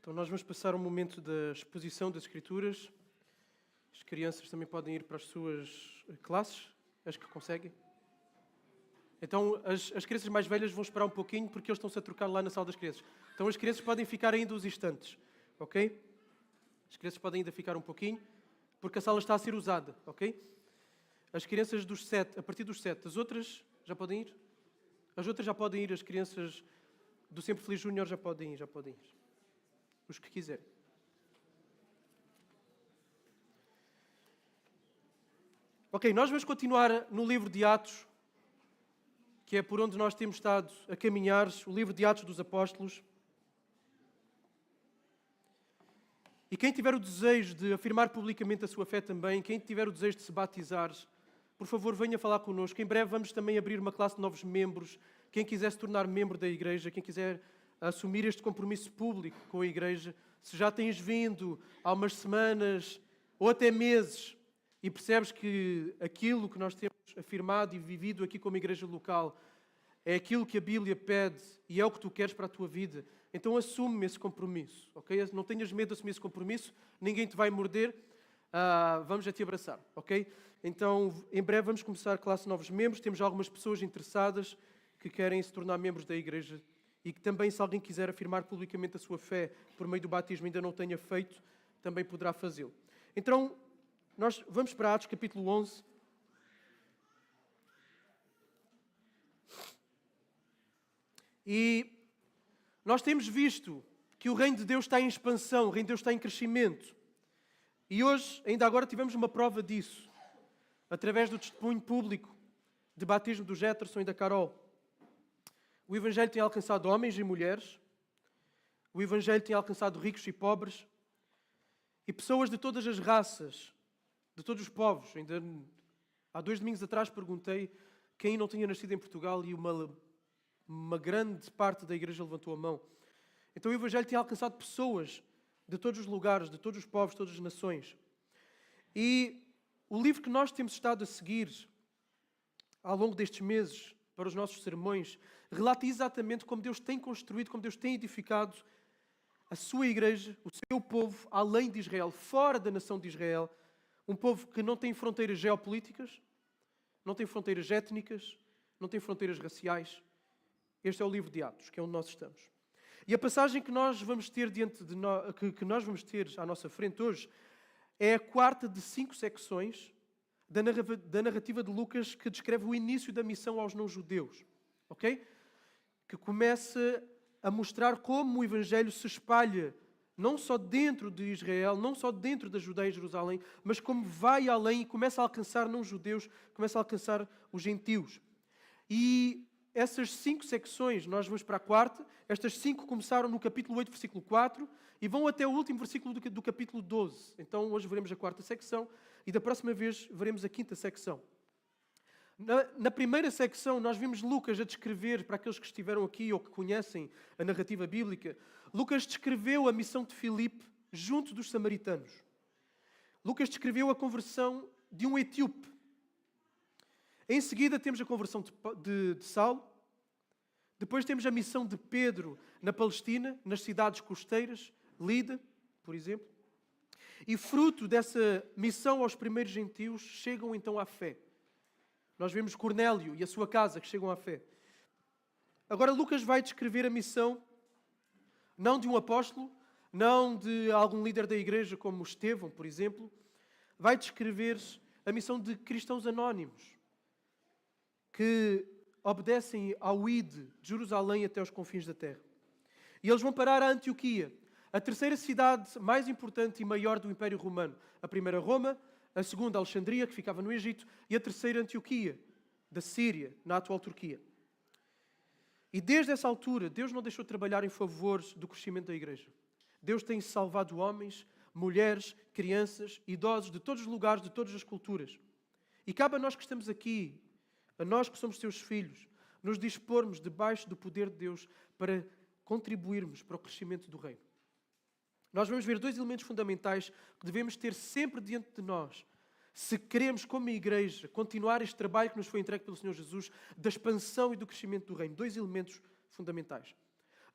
Então nós vamos passar um momento da exposição das Escrituras. As crianças também podem ir para as suas classes, as que conseguem. Então as crianças mais velhas vão esperar um pouquinho porque eles estão-se a trocar lá na sala das crianças. Então as crianças podem ficar ainda uns instantes, ok? As crianças podem ainda ficar um pouquinho porque a sala está a ser usada, ok? As crianças dos 7, a partir dos 7, as outras já podem ir? As outras já podem ir, as crianças do Sempre Feliz Júnior já podem ir. Os que quiserem. Ok, nós vamos continuar no livro de Atos, que é por onde nós temos estado a caminhar, o livro de Atos dos Apóstolos. E quem tiver o desejo de afirmar publicamente a sua fé também, quem tiver o desejo de se batizar, por favor, venha falar connosco. Em breve vamos também abrir uma classe de novos membros. Quem quiser se tornar membro da igreja, quem quiser assumir este compromisso público com a igreja, se já tens vindo há umas semanas ou até meses e percebes que aquilo que nós temos afirmado e vivido aqui como igreja local é aquilo que a Bíblia pede e é o que tu queres para a tua vida, então assume esse compromisso, ok? Não tenhas medo de assumir esse compromisso, ninguém te vai morder, vamos a te abraçar, ok? Então, em breve vamos começar a classe de novos membros, temos algumas pessoas interessadas que querem se tornar membros da igreja e que também, se alguém quiser afirmar publicamente a sua fé por meio do batismo ainda não tenha feito, também poderá fazê-lo. Então, nós vamos para Atos capítulo 11. E nós temos visto que o reino de Deus está em expansão, o reino de Deus está em crescimento. E hoje, ainda agora, tivemos uma prova disso, através do testemunho público de batismo do Jefferson e da Carol. O Evangelho tem alcançado homens e mulheres, o Evangelho tem alcançado ricos e pobres, e pessoas de todas as raças, de todos os povos. Ainda há 2 domingos atrás perguntei quem não tinha nascido em Portugal e uma grande parte da igreja levantou a mão. Então o Evangelho tem alcançado pessoas de todos os lugares, de todos os povos, de todas as nações. E o livro que nós temos estado a seguir ao longo destes meses, para os nossos sermões, relata exatamente como Deus tem construído, como Deus tem edificado a sua igreja, o seu povo, além de Israel, fora da nação de Israel, um povo que não tem fronteiras geopolíticas, não tem fronteiras étnicas, não tem fronteiras raciais. Este é o livro de Atos, que é onde nós estamos. E a passagem que nós vamos ter que nós vamos ter à nossa frente hoje é a 4ª de 5 secções da narrativa de Lucas que descreve o início da missão aos não-judeus, ok? Que começa a mostrar como o Evangelho se espalha não só dentro de Israel, não só dentro da Judeia e Jerusalém, mas como vai além e começa a alcançar não-judeus, começa a alcançar os gentios. E essas 5 secções, nós vamos para a 4ª, estas 5 começaram no capítulo 8, versículo 4, e vão até o último versículo do capítulo 12. Então hoje veremos a 4ª secção, e da próxima vez veremos a 5ª secção. Na primeira secção, nós vimos Lucas a descrever, para aqueles que estiveram aqui ou que conhecem a narrativa bíblica, Lucas descreveu a missão de Filipe junto dos samaritanos. Lucas descreveu a conversão de um etíope. Em seguida temos a conversão de Saulo. Depois temos a missão de Pedro na Palestina, nas cidades costeiras, Lida, por exemplo. E fruto dessa missão aos primeiros gentios, chegam então à fé. Nós vemos Cornélio e a sua casa que chegam à fé. Agora Lucas vai descrever a missão não de um apóstolo, não de algum líder da igreja como Estevão, por exemplo. Vai descrever a missão de cristãos anónimos que obedecem ao ID de Jerusalém até os confins da terra. E eles vão parar a Antioquia, a 3ª cidade mais importante e maior do Império Romano. A primeira Roma, a segunda Alexandria, que ficava no Egito, e a 3ª Antioquia, da Síria, na atual Turquia. E desde essa altura, Deus não deixou de trabalhar em favor do crescimento da igreja. Deus tem salvado homens, mulheres, crianças, idosos de todos os lugares, de todas as culturas. E cabe a nós que estamos aqui, a nós que somos seus filhos, nos dispormos debaixo do poder de Deus para contribuirmos para o crescimento do reino. Nós vamos ver 2 elementos fundamentais que devemos ter sempre diante de nós, se queremos, como igreja, continuar este trabalho que nos foi entregue pelo Senhor Jesus, da expansão e do crescimento do reino. 2 elementos fundamentais.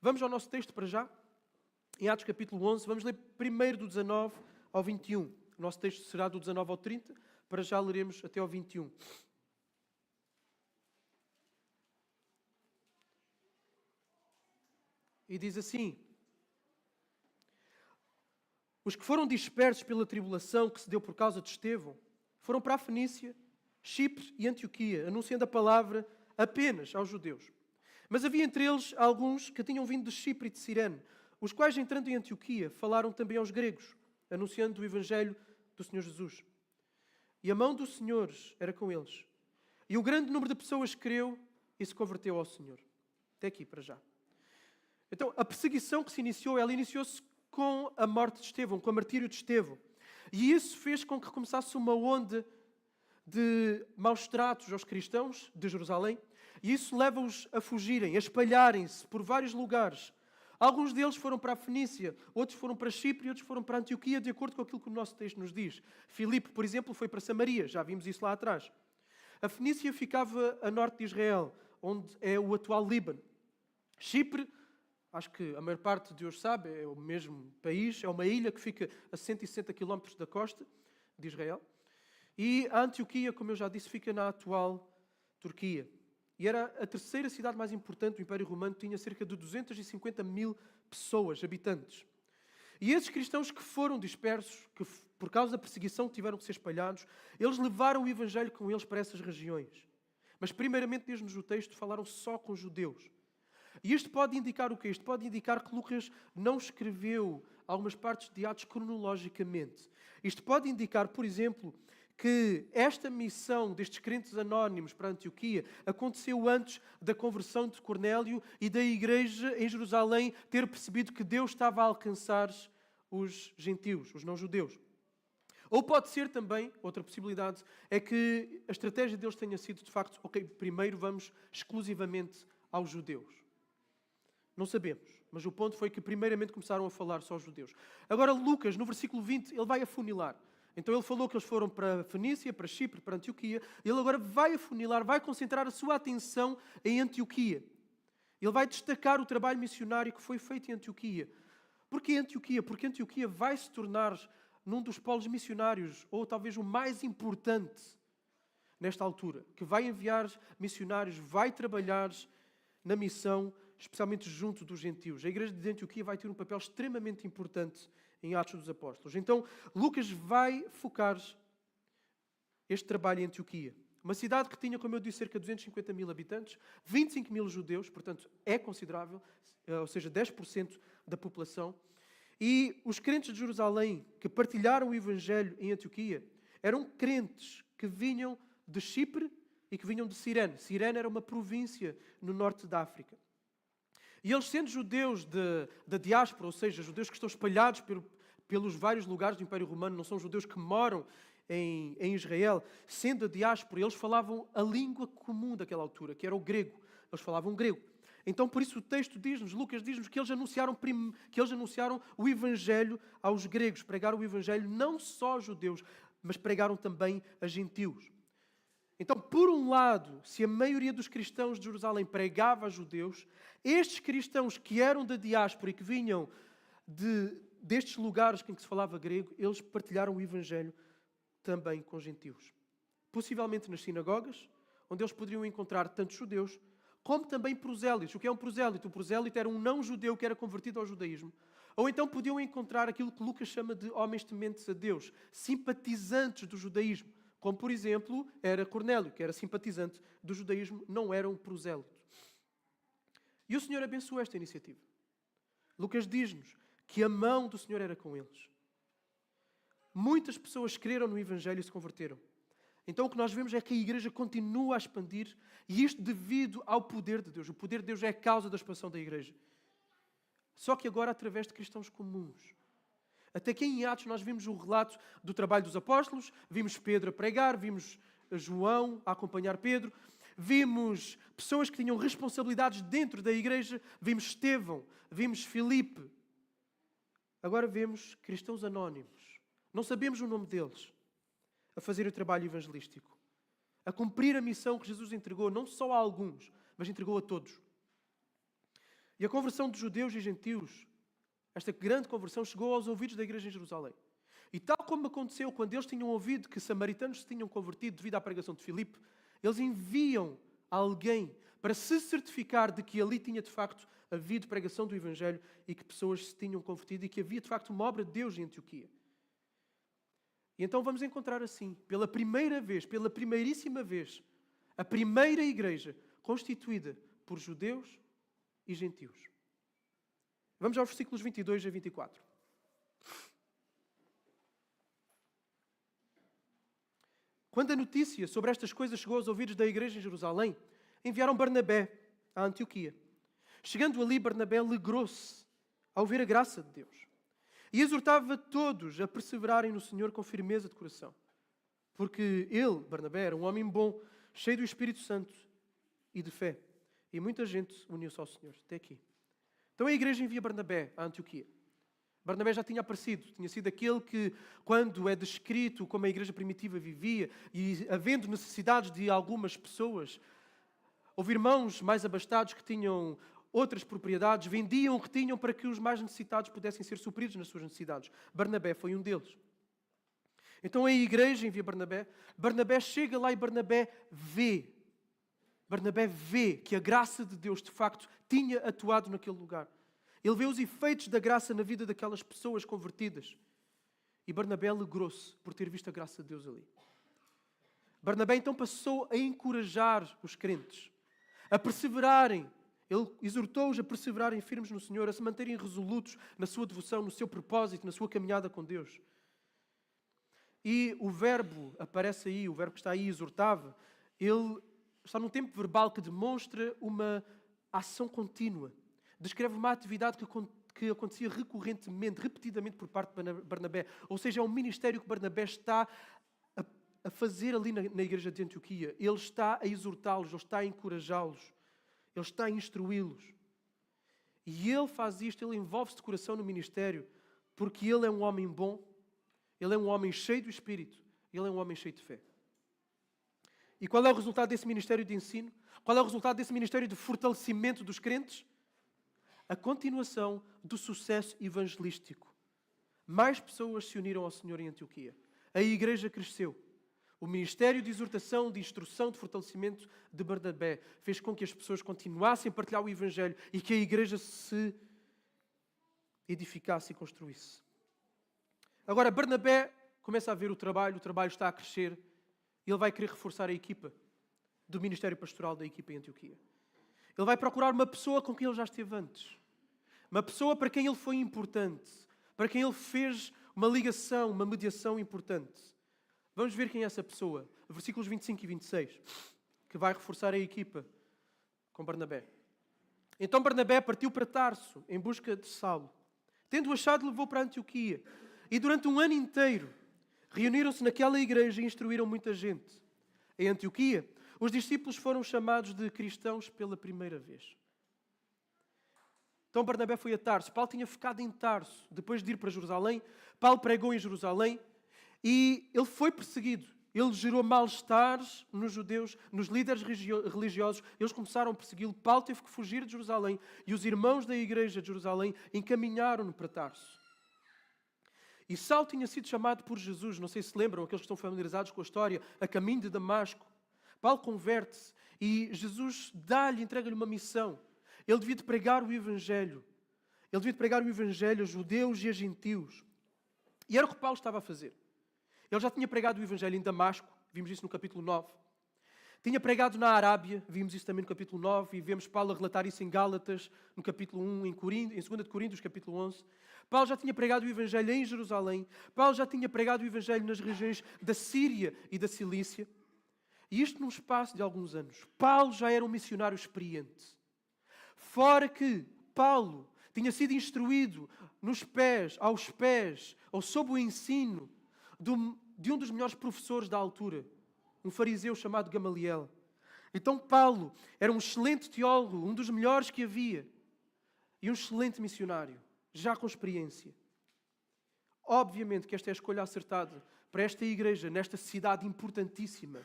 Vamos ao nosso texto para já? em Atos capítulo 11, vamos ler primeiro do 19 ao 21. O nosso texto será do 19 ao 30, para já leremos até ao 21. E diz assim: os que foram dispersos pela tribulação que se deu por causa de Estevão foram para a Fenícia, Chipre e Antioquia, anunciando a palavra apenas aos judeus. Mas havia entre eles alguns que tinham vindo de Chipre e de Cirene, os quais, entrando em Antioquia, falaram também aos gregos, anunciando o evangelho do Senhor Jesus. E a mão dos senhores era com eles. E um grande número de pessoas creu e se converteu ao Senhor. Até aqui, para já. Então, a perseguição que se iniciou, ela iniciou-se com a morte de Estevão, com o martírio de Estevão. E isso fez com que começasse uma onda de maus tratos aos cristãos de Jerusalém. E isso leva-os a fugirem, a espalharem-se por vários lugares. Alguns deles foram para a Fenícia, outros foram para Chipre e outros foram para a Antioquia, de acordo com aquilo que o nosso texto nos diz. Filipe, por exemplo, foi para Samaria, já vimos isso lá atrás. A Fenícia ficava a norte de Israel, onde é o atual Líbano. Chipre, acho que a maior parte de hoje sabe, é o mesmo país, é uma ilha que fica a 160 km da costa de Israel. E a Antioquia, como eu já disse, fica na atual Turquia. E era a terceira cidade mais importante do Império Romano, tinha cerca de 250 mil pessoas, habitantes. E esses cristãos que foram dispersos, que por causa da perseguição tiveram que ser espalhados, eles levaram o Evangelho com eles para essas regiões. Mas primeiramente, diz-nos o texto, falaram só com judeus. E isto pode indicar o quê? Isto pode indicar que Lucas não escreveu algumas partes de Atos cronologicamente. Isto pode indicar, por exemplo, que esta missão destes crentes anónimos para Antioquia aconteceu antes da conversão de Cornélio e da igreja em Jerusalém ter percebido que Deus estava a alcançar os gentios, os não-judeus. Ou pode ser também, outra possibilidade, é que a estratégia deles tenha sido, de facto, ok, primeiro vamos exclusivamente aos judeus. Não sabemos, mas o ponto foi que primeiramente começaram a falar só aos judeus. Agora Lucas, no versículo 20, ele vai afunilar. Então ele falou que eles foram para a Fenícia, para Chipre, para Antioquia. Ele agora vai afunilar, vai concentrar a sua atenção em Antioquia. Ele vai destacar o trabalho missionário que foi feito em Antioquia. Porquê Antioquia? Porque Antioquia vai se tornar num dos polos missionários, ou talvez o mais importante nesta altura, que vai enviar missionários, vai trabalhar na missão, especialmente junto dos gentios. A igreja de Antioquia vai ter um papel extremamente importante em Atos dos Apóstolos. Então, Lucas vai focar este trabalho em Antioquia. Uma cidade que tinha, como eu disse, cerca de 250 mil habitantes, 25 mil judeus, portanto é considerável, ou seja, 10% da população. E os crentes de Jerusalém que partilharam o Evangelho em Antioquia eram crentes que vinham de Chipre e que vinham de Cirene. Cirene era uma província no norte da África. E eles, sendo judeus da diáspora, ou seja, judeus que estão espalhados pelos vários lugares do Império Romano, não são judeus que moram em Israel, sendo a diáspora, eles falavam a língua comum daquela altura, que era o grego. Eles falavam grego. Então, por isso o texto diz-nos, Lucas diz-nos que eles anunciaram o Evangelho aos gregos, pregaram o Evangelho não só aos judeus, mas pregaram também a gentios. Então, por um lado, se a maioria dos cristãos de Jerusalém pregava a judeus, estes cristãos que eram da diáspora e que vinham destes lugares em que se falava grego, eles partilharam o Evangelho também com gentios. Possivelmente nas sinagogas, onde eles poderiam encontrar tanto judeus, como também prosélitos. O que é um prosélito? O prosélito era um não-judeu que era convertido ao judaísmo. Ou então podiam encontrar aquilo que Lucas chama de homens tementes a Deus, simpatizantes do judaísmo. Como, por exemplo, era Cornélio, que era simpatizante do judaísmo, não era um prosélito. E o Senhor abençoou esta iniciativa. Lucas diz-nos que a mão do Senhor era com eles. Muitas pessoas creram no Evangelho e se converteram. Então o que nós vemos é que a igreja continua a expandir, e isto devido ao poder de Deus. O poder de Deus é a causa da expansão da igreja. Só que agora através de cristãos comuns. Até que em Atos nós vimos o relato do trabalho dos apóstolos, vimos Pedro a pregar, vimos João a acompanhar Pedro, vimos pessoas que tinham responsabilidades dentro da igreja, vimos Estevão, vimos Filipe. Agora vemos cristãos anónimos, não sabemos o nome deles, a fazer o trabalho evangelístico, a cumprir a missão que Jesus entregou, não só a alguns, mas entregou a todos. E a conversão de judeus e gentios esta grande conversão chegou aos ouvidos da igreja em Jerusalém. E tal como aconteceu quando eles tinham ouvido que samaritanos se tinham convertido devido à pregação de Filipe, eles enviam alguém para se certificar de que ali tinha de facto havido pregação do Evangelho e que pessoas se tinham convertido e que havia de facto uma obra de Deus em Antioquia. E então vamos encontrar assim, pela primeira vez, pela primeiríssima vez, a primeira igreja constituída por judeus e gentios. Vamos aos versículos 22 a 24. Quando a notícia sobre estas coisas chegou aos ouvidos da igreja em Jerusalém, enviaram Barnabé a Antioquia. Chegando ali, Barnabé alegrou-se ao ver a graça de Deus e exortava todos a perseverarem no Senhor com firmeza de coração. Porque ele, Barnabé, era um homem bom, cheio do Espírito Santo e de fé. E muita gente uniu-se ao Senhor. Até aqui. Então a igreja envia Barnabé a Antioquia. Barnabé já tinha aparecido, tinha sido aquele que, quando é descrito como a igreja primitiva vivia e havendo necessidades de algumas pessoas, houve irmãos mais abastados que tinham outras propriedades, vendiam o que tinham para que os mais necessitados pudessem ser supridos nas suas necessidades. Barnabé foi um deles. Então a igreja envia Barnabé. Barnabé chega lá e Barnabé vê que a graça de Deus de facto tinha atuado naquele lugar. Ele vê os efeitos da graça na vida daquelas pessoas convertidas. E Barnabé alegrou-se por ter visto a graça de Deus ali. Barnabé então passou a encorajar os crentes, a perseverarem. Ele exortou-os a perseverarem firmes no Senhor, a se manterem resolutos na sua devoção, no seu propósito, na sua caminhada com Deus. E o verbo aparece aí, o verbo que está aí, exortava, ele está num tempo verbal que demonstra uma ação contínua. Descreve uma atividade que acontecia recorrentemente, repetidamente por parte de Barnabé. Ou seja, é um ministério que Barnabé está a fazer ali na igreja de Antioquia. Ele está a exortá-los, ele está a encorajá-los, ele está a instruí-los. E ele faz isto, ele envolve-se de coração no ministério, porque ele é um homem bom, ele é um homem cheio do Espírito, ele é um homem cheio de fé. E qual é o resultado desse ministério de ensino? Qual é o resultado desse ministério de fortalecimento dos crentes? A continuação do sucesso evangelístico. Mais pessoas se uniram ao Senhor em Antioquia. A igreja cresceu. O ministério de exortação, de instrução, de fortalecimento de Barnabé fez com que as pessoas continuassem a partilhar o Evangelho e que a igreja se edificasse e construísse. Agora, Barnabé começa a ver o trabalho está a crescer e ele vai querer reforçar a equipa do ministério pastoral da equipa em Antioquia. Ele vai procurar uma pessoa com quem ele já esteve antes. Uma pessoa para quem ele foi importante. Para quem ele fez uma ligação, uma mediação importante. Vamos ver quem é essa pessoa. Versículos 25 e 26. Que vai reforçar a equipa com Barnabé. Então Barnabé partiu para Tarso em busca de Saulo. Tendo achado, levou para Antioquia. E durante um ano inteiro reuniram-se naquela igreja e instruíram muita gente. Em Antioquia, os discípulos foram chamados de cristãos pela primeira vez. Então Barnabé foi a Tarso. Paulo tinha ficado em Tarso. Depois de ir para Jerusalém, Paulo pregou em Jerusalém e ele foi perseguido. Ele gerou mal-estares nos judeus, nos líderes religiosos. Eles começaram a persegui-lo. Paulo teve que fugir de Jerusalém e os irmãos da igreja de Jerusalém encaminharam-no para Tarso. E Saulo tinha sido chamado por Jesus, não sei se lembram, aqueles que estão familiarizados com a história, a caminho de Damasco. Paulo converte-se e Jesus entrega-lhe uma missão. Ele devia de pregar o Evangelho. Ele devia de pregar o Evangelho a judeus e a gentios. E era o que Paulo estava a fazer. Ele já tinha pregado o Evangelho em Damasco, vimos isso no capítulo 9. Tinha pregado na Arábia, vimos isso também no capítulo 9, e vemos Paulo a relatar isso em Gálatas, no capítulo 1, em 2 de Coríntios, capítulo 11. Paulo já tinha pregado o Evangelho em Jerusalém. Paulo já tinha pregado o Evangelho nas regiões da Síria e da Cilícia. E isto num espaço de alguns anos. Paulo já era um missionário experiente. Fora que Paulo tinha sido instruído aos pés, ou sob o ensino de um dos melhores professores da altura, um fariseu chamado Gamaliel. Então Paulo era um excelente teólogo, um dos melhores que havia, e um excelente missionário, já com experiência. Obviamente que esta é a escolha acertada para esta igreja, nesta cidade importantíssima,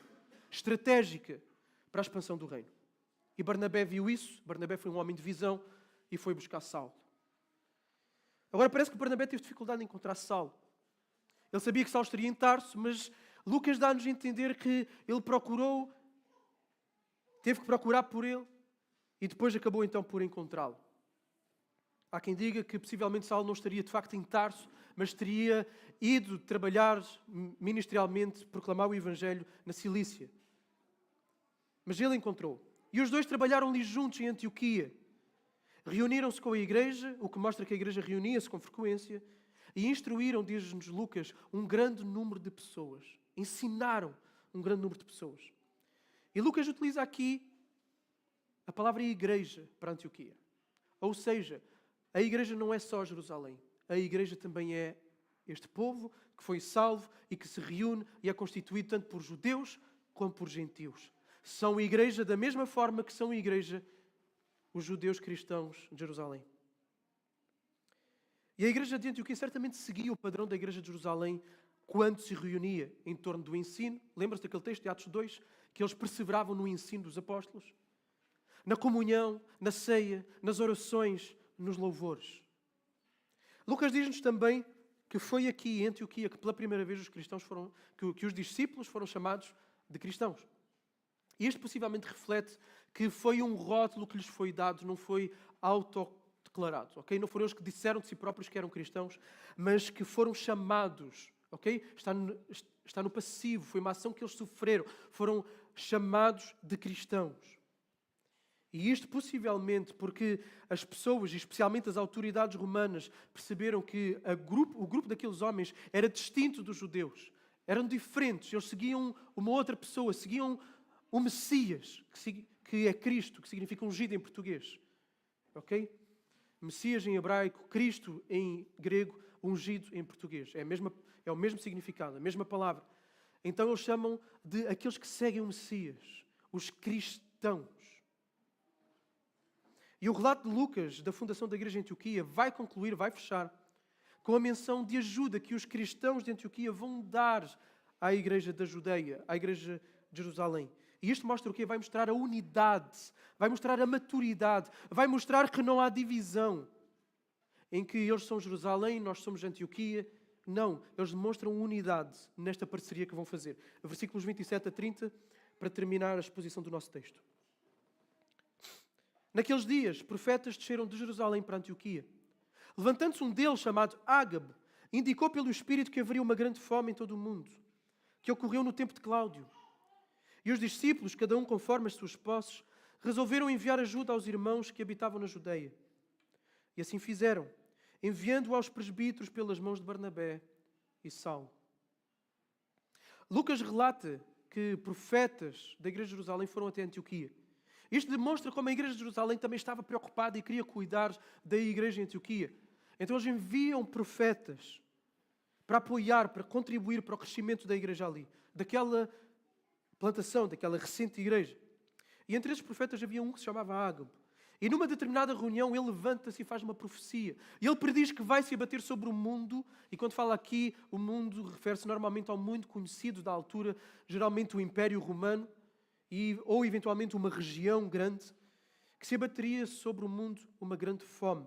estratégica para a expansão do reino. E Barnabé viu isso, Barnabé foi um homem de visão e foi buscar Saulo. Agora parece que Barnabé teve dificuldade em encontrar Saulo. Ele sabia que Saulo estaria em Tarso, mas Lucas dá-nos a entender que ele teve que procurar por ele e depois acabou então por encontrá-lo. Há quem diga que possivelmente Saulo não estaria de facto em Tarso, mas teria ido trabalhar ministerialmente, proclamar o Evangelho na Cilícia. Mas ele encontrou. E os dois trabalharam ali juntos em Antioquia. Reuniram-se com a igreja, o que mostra que a igreja reunia-se com frequência, e instruíram, diz-nos Lucas, um grande número de pessoas. Ensinaram um grande número de pessoas. E Lucas utiliza aqui a palavra igreja para Antioquia. Ou seja, a igreja não é só Jerusalém. A igreja também é este povo que foi salvo e que se reúne e é constituído tanto por judeus como por gentios. São igreja da mesma forma que são igreja os judeus cristãos de Jerusalém. E a igreja de Antioquia certamente seguia o padrão da igreja de Jerusalém quando se reunia em torno do ensino. Lembra-se daquele texto de Atos 2? Que eles perseveravam no ensino dos apóstolos, na comunhão, na ceia, nas orações, nos louvores. Lucas diz-nos também que foi aqui em Antioquia que pela primeira vez que os discípulos foram chamados de cristãos. E isto possivelmente reflete que foi um rótulo que lhes foi dado, não foi autodeclarado, ok? Não foram eles que disseram de si próprios que eram cristãos, mas que foram chamados, ok? Está no passivo, foi uma ação que eles sofreram, foram chamados de cristãos. E isto possivelmente porque as pessoas, e especialmente as autoridades romanas, perceberam que o grupo daqueles homens era distinto dos judeus. Eram diferentes, eles seguiam uma outra pessoa, seguiam o Messias, que é Cristo, que significa ungido em português. Ok? Messias em hebraico, Cristo em grego, ungido em português. É o mesmo significado, a mesma palavra. Então eles chamam de aqueles que seguem o Messias, os cristãos. E o relato de Lucas, da fundação da igreja em Antioquia, vai concluir, vai fechar, com a menção de ajuda que os cristãos de Antioquia vão dar à igreja da Judeia, à igreja de Jerusalém. E isto mostra o quê? Vai mostrar a unidade, vai mostrar a maturidade, vai mostrar que não há divisão em que eles são Jerusalém, nós somos Antioquia. Não, eles demonstram unidade nesta parceria que vão fazer. Versículos 27 a 30, para terminar a exposição do nosso texto. Naqueles dias, profetas desceram de Jerusalém para Antioquia. Levantando-se um deles, chamado Ágabe, indicou pelo Espírito que haveria uma grande fome em todo o mundo, que ocorreu no tempo de Cláudio. E os discípulos, cada um conforme as suas posses, resolveram enviar ajuda aos irmãos que habitavam na Judeia. E assim fizeram, enviando-o aos presbíteros pelas mãos de Barnabé e Saulo. Lucas relata que profetas da igreja de Jerusalém foram até Antioquia. Isto demonstra como a igreja de Jerusalém também estava preocupada e queria cuidar da igreja em Antioquia. Então eles enviam profetas para apoiar, para contribuir para o crescimento da igreja ali, daquela plantação, daquela recente igreja. E entre esses profetas havia um que se chamava Ágabe. E numa determinada reunião ele levanta-se e faz uma profecia. E ele prediz que vai se abater sobre o mundo, e quando fala aqui, o mundo refere-se normalmente ao mundo conhecido da altura, geralmente o Império Romano, ou eventualmente uma região grande, que se abateria sobre o mundo uma grande fome.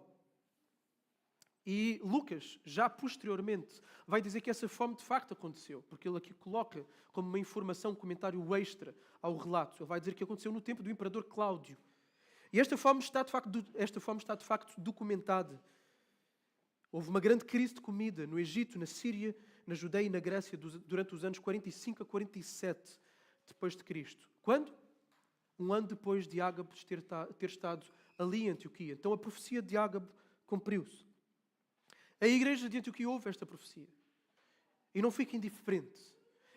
E Lucas, já posteriormente, vai dizer que essa fome de facto aconteceu, porque ele aqui coloca como uma informação, um comentário extra ao relato. Ele vai dizer que aconteceu no tempo do imperador Cláudio. E esta fome está de facto documentada. Houve uma grande crise de comida no Egito, na Síria, na Judeia e na Grécia durante os anos 45 a 47 depois de Cristo. Quando? Um ano depois de Ágabe ter estado ali em Antioquia. Então a profecia de Ágabe cumpriu-se. A igreja de Antioquia ouve esta profecia e não fica indiferente.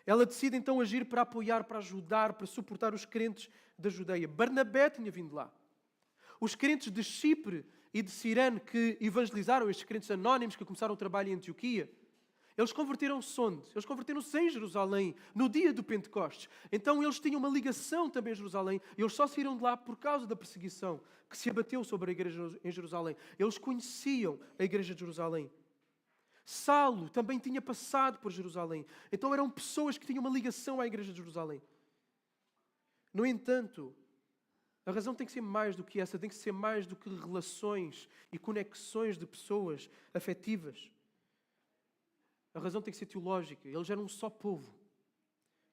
Ela decide então agir para apoiar, para ajudar, para suportar os crentes da Judeia. Barnabé tinha vindo lá. Os crentes de Chipre e de Cirene que evangelizaram, estes crentes anónimos que começaram o trabalho em Antioquia, eles converteram-se onde? Eles converteram-se em Jerusalém, no dia do Pentecostes. Então eles tinham uma ligação também a Jerusalém. Eles só saíram de lá por causa da perseguição que se abateu sobre a igreja em Jerusalém. Eles conheciam a igreja de Jerusalém. Saulo também tinha passado por Jerusalém. Então eram pessoas que tinham uma ligação à igreja de Jerusalém. No entanto, A razão tem que ser mais do que essa, tem que ser mais do que relações e conexões de pessoas afetivas. A razão tem que ser teológica. Eles eram um só povo.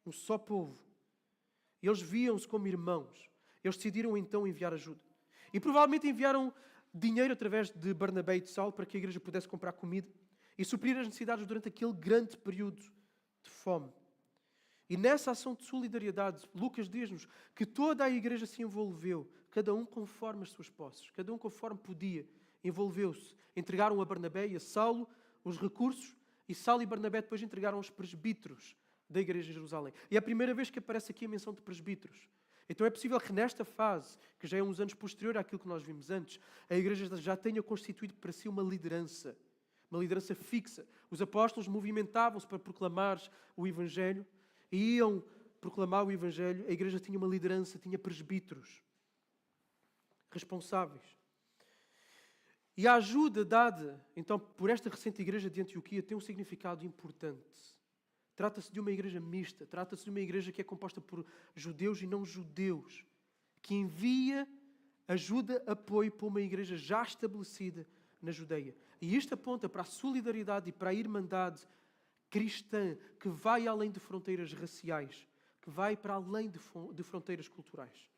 Um só povo. Eles viam-se como irmãos. Eles decidiram então enviar ajuda. E provavelmente enviaram dinheiro através de Barnabé e de Saulo para que a igreja pudesse comprar comida e suprir as necessidades durante aquele grande período de fome. E nessa ação de solidariedade, Lucas diz-nos que toda a igreja se envolveu, cada um conforme as suas posses, cada um conforme podia, envolveu-se. Entregaram a Barnabé e a Saulo os recursos e Saulo e Barnabé depois entregaram aos presbíteros da igreja de Jerusalém. E é a primeira vez que aparece aqui a menção de presbíteros. Então é possível que nesta fase, que já é uns anos posterior àquilo que nós vimos antes, a igreja já tenha constituído para si uma liderança fixa. Os apóstolos movimentavam-se para proclamar o Evangelho e iam proclamar o Evangelho. A igreja tinha uma liderança, tinha presbíteros responsáveis. E a ajuda dada, então, por esta recente igreja de Antioquia tem um significado importante. Trata-se de uma igreja mista, trata-se de uma igreja que é composta por judeus e não judeus, que envia ajuda, apoio para uma igreja já estabelecida na Judeia. E isto aponta para a solidariedade e para a irmandade cristã que vai além de fronteiras raciais, que vai para além de fronteiras culturais.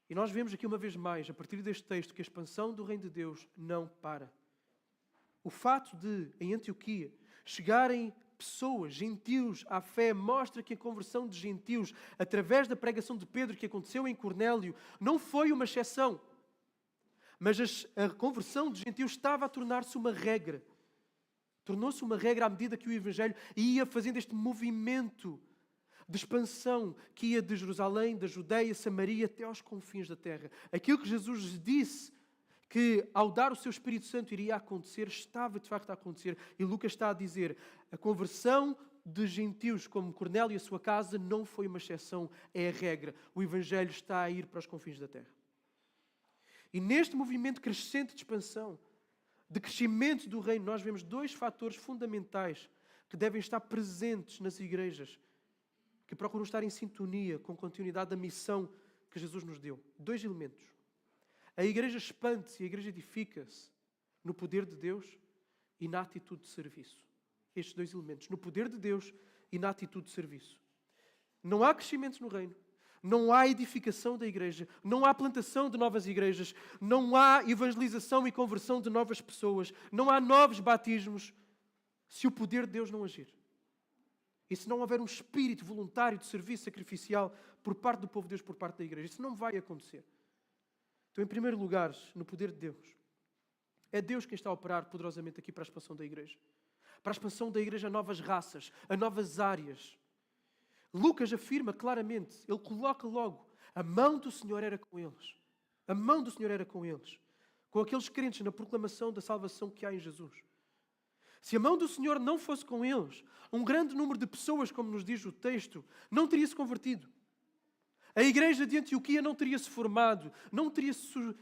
E nós vemos aqui uma vez mais, a partir deste texto, que a expansão do reino de Deus não para. O fato de, em Antioquia, chegarem pessoas, gentios, à fé, mostra que a conversão de gentios, através da pregação de Pedro que aconteceu em Cornélio, não foi uma exceção. Mas a conversão de gentios estava a tornar-se uma regra. Tornou-se uma regra à medida que o Evangelho ia fazendo este movimento de expansão que ia de Jerusalém, da Judeia, Samaria, até aos confins da terra. Aquilo que Jesus disse que ao dar o seu Espírito Santo iria acontecer, estava de facto a acontecer. E Lucas está a dizer, a conversão de gentios como Cornélio e a sua casa não foi uma exceção, é a regra. O Evangelho está a ir para os confins da terra. E neste movimento crescente de expansão, de crescimento do reino, nós vemos dois fatores fundamentais que devem estar presentes nas igrejas, que procuram estar em sintonia com a continuidade da missão que Jesus nos deu. Dois elementos. A igreja expande-se e a igreja edifica-se no poder de Deus e na atitude de serviço. Estes dois elementos, no poder de Deus e na atitude de serviço. Não há crescimento no reino, não há edificação da igreja, não há plantação de novas igrejas, não há evangelização e conversão de novas pessoas, não há novos batismos, se o poder de Deus não agir. E se não houver um espírito voluntário de serviço sacrificial por parte do povo de Deus, por parte da igreja, isso não vai acontecer. Então, em primeiro lugar, no poder de Deus, é Deus quem está a operar poderosamente aqui para a expansão da igreja. Para a expansão da igreja a novas raças, a novas áreas. Lucas afirma claramente, ele coloca logo, a mão do Senhor era com eles. A mão do Senhor era com eles. Com aqueles crentes na proclamação da salvação que há em Jesus. Se a mão do Senhor não fosse com eles, um grande número de pessoas, como nos diz o texto, não teria se convertido. A igreja de Antioquia não teria se formado, não teria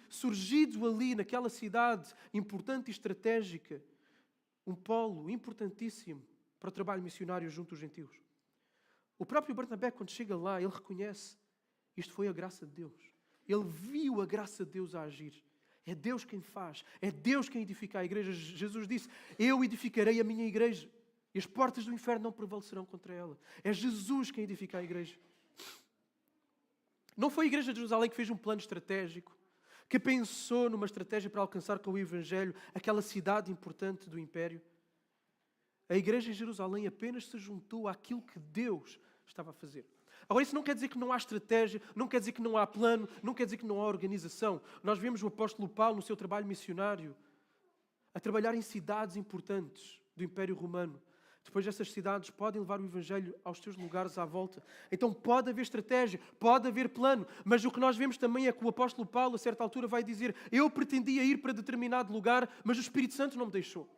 surgido ali naquela cidade importante e estratégica, um polo importantíssimo para o trabalho missionário junto aos gentios. O próprio Barnabé, quando chega lá, ele reconhece, isto foi a graça de Deus. Ele viu a graça de Deus a agir. É Deus quem faz, é Deus quem edifica a igreja. Jesus disse, eu edificarei a minha igreja e as portas do inferno não prevalecerão contra ela. É Jesus quem edifica a igreja. Não foi a igreja de Jerusalém que fez um plano estratégico, que pensou numa estratégia para alcançar com o Evangelho aquela cidade importante do império. A igreja em Jerusalém apenas se juntou àquilo que Deus estava a fazer. Agora, isso não quer dizer que não há estratégia, não quer dizer que não há plano, não quer dizer que não há organização. Nós vemos o apóstolo Paulo no seu trabalho missionário a trabalhar em cidades importantes do Império Romano. Depois essas cidades podem levar o Evangelho aos seus lugares à volta. Então pode haver estratégia, pode haver plano, mas o que nós vemos também é que o apóstolo Paulo, a certa altura, vai dizer, eu pretendia ir para determinado lugar, mas o Espírito Santo não me deixou.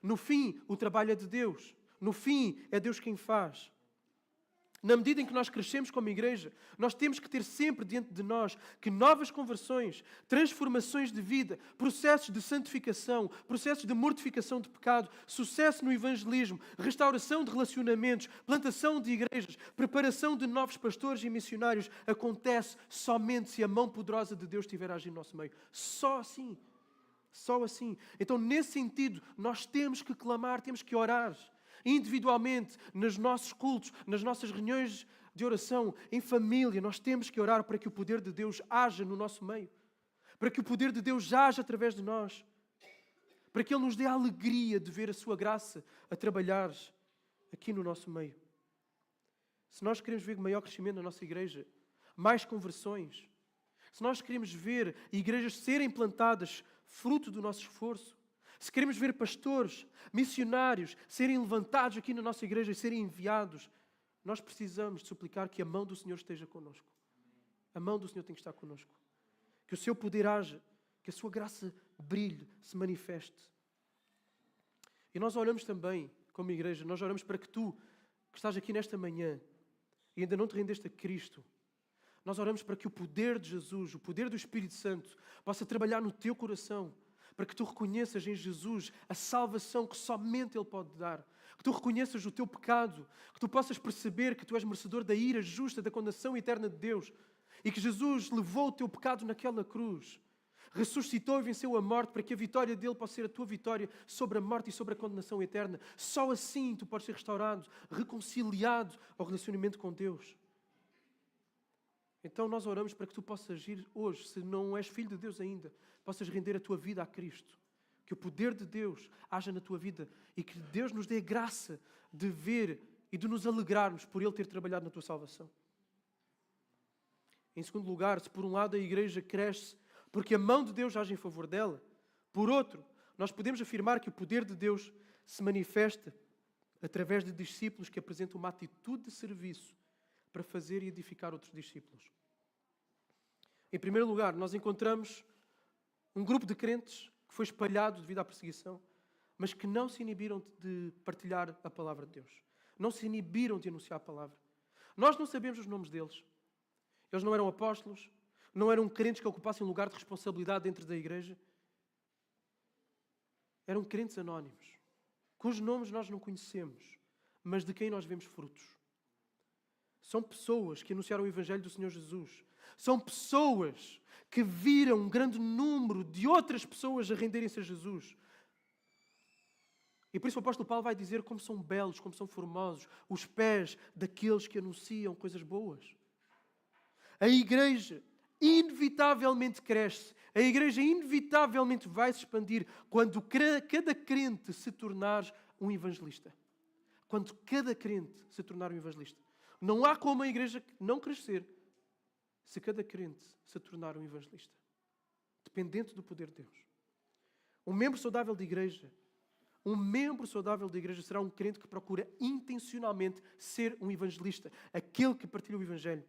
No fim, o trabalho é de Deus. No fim, é Deus quem faz. Na medida em que nós crescemos como igreja, nós temos que ter sempre diante de nós que novas conversões, transformações de vida, processos de santificação, processos de mortificação de pecado, sucesso no evangelismo, restauração de relacionamentos, plantação de igrejas, preparação de novos pastores e missionários, acontece somente se a mão poderosa de Deus estiver a agir no nosso meio. Só assim. Só assim. Então, nesse sentido, nós temos que clamar, temos que orar. Individualmente, nos nossos cultos, nas nossas reuniões de oração, em família, nós temos que orar para que o poder de Deus haja no nosso meio. Para que o poder de Deus haja através de nós. Para que Ele nos dê a alegria de ver a Sua graça a trabalhar aqui no nosso meio. Se nós queremos ver maior crescimento na nossa igreja, mais conversões, se nós queremos ver igrejas serem plantadas fruto do nosso esforço, se queremos ver pastores, missionários serem levantados aqui na nossa igreja e serem enviados, nós precisamos de suplicar que a mão do Senhor esteja connosco. A mão do Senhor tem que estar connosco. Que o seu poder haja, que a sua graça brilhe, se manifeste. E nós oramos também, como igreja, nós oramos para que tu, que estás aqui nesta manhã e ainda não te rendeste a Cristo, nós oramos para que o poder de Jesus, o poder do Espírito Santo, possa trabalhar no teu coração, para que tu reconheças em Jesus a salvação que somente Ele pode dar. Que tu reconheças o teu pecado, que tu possas perceber que tu és merecedor da ira justa, da condenação eterna de Deus. E que Jesus levou o teu pecado naquela cruz, ressuscitou e venceu a morte para que a vitória dele possa ser a tua vitória sobre a morte e sobre a condenação eterna. Só assim tu podes ser restaurado, reconciliado ao relacionamento com Deus. Então nós oramos para que tu possas agir hoje, se não és filho de Deus ainda, possas render a tua vida a Cristo. Que o poder de Deus haja na tua vida e que Deus nos dê a graça de ver e de nos alegrarmos por Ele ter trabalhado na tua salvação. Em segundo lugar, se por um lado a igreja cresce porque a mão de Deus age em favor dela, por outro, nós podemos afirmar que o poder de Deus se manifesta através de discípulos que apresentam uma atitude de serviço para fazer e edificar outros discípulos. Em primeiro lugar, nós encontramos um grupo de crentes que foi espalhado devido à perseguição, mas que não se inibiram de partilhar a palavra de Deus. Não se inibiram de anunciar a palavra. Nós não sabemos os nomes deles. Eles não eram apóstolos, não eram crentes que ocupassem lugar de responsabilidade dentro da igreja. Eram crentes anónimos, cujos nomes nós não conhecemos, mas de quem nós vemos frutos. São pessoas que anunciaram o Evangelho do Senhor Jesus. São pessoas que viram um grande número de outras pessoas a renderem-se a Jesus. E por isso o apóstolo Paulo vai dizer como são belos, como são formosos os pés daqueles que anunciam coisas boas. A igreja inevitavelmente cresce. A igreja inevitavelmente vai se expandir quando cada crente se tornar um evangelista. Quando cada crente se tornar um evangelista. Não há como a igreja não crescer se cada crente se tornar um evangelista. Dependente do poder de Deus. Um membro saudável de igreja será um crente que procura intencionalmente ser um evangelista. Aquele que partilha o Evangelho.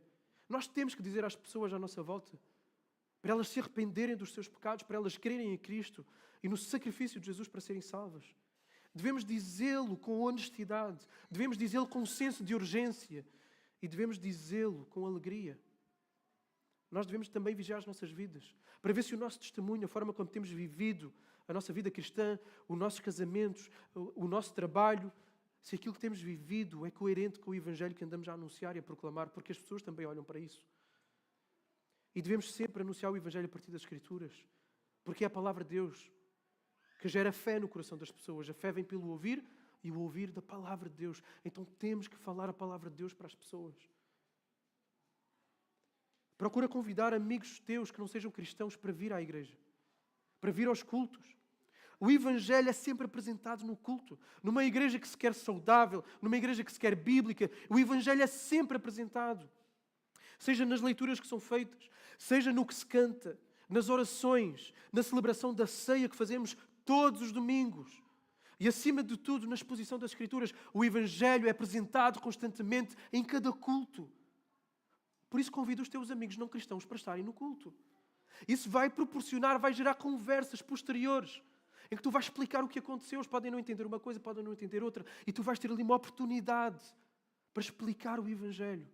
Nós temos que dizer às pessoas à nossa volta para elas se arrependerem dos seus pecados, para elas crerem em Cristo e no sacrifício de Jesus para serem salvas. Devemos dizê-lo com honestidade, devemos dizê-lo com um senso de urgência e devemos dizê-lo com alegria. Nós devemos também vigiar as nossas vidas, para ver se o nosso testemunho, a forma como temos vivido a nossa vida cristã, os nossos casamentos, o nosso trabalho, se aquilo que temos vivido é coerente com o Evangelho que andamos a anunciar e a proclamar, porque as pessoas também olham para isso. E devemos sempre anunciar o Evangelho a partir das Escrituras, porque é a palavra de Deus que gera fé no coração das pessoas. A fé vem pelo ouvir e o ouvir da palavra de Deus. Então temos que falar a palavra de Deus para as pessoas. Procura convidar amigos teus que não sejam cristãos para vir à igreja, para vir aos cultos. O Evangelho é sempre apresentado no culto. Numa igreja que se quer saudável, numa igreja que se quer bíblica, o Evangelho é sempre apresentado. Seja nas leituras que são feitas, seja no que se canta, nas orações, na celebração da ceia que fazemos todos os domingos. E acima de tudo, na exposição das Escrituras, o Evangelho é apresentado constantemente em cada culto. Por isso convido os teus amigos não cristãos para estarem no culto. Isso vai proporcionar, vai gerar conversas posteriores, em que tu vais explicar o que aconteceu. Eles podem não entender uma coisa, podem não entender outra, e tu vais ter ali uma oportunidade para explicar o Evangelho.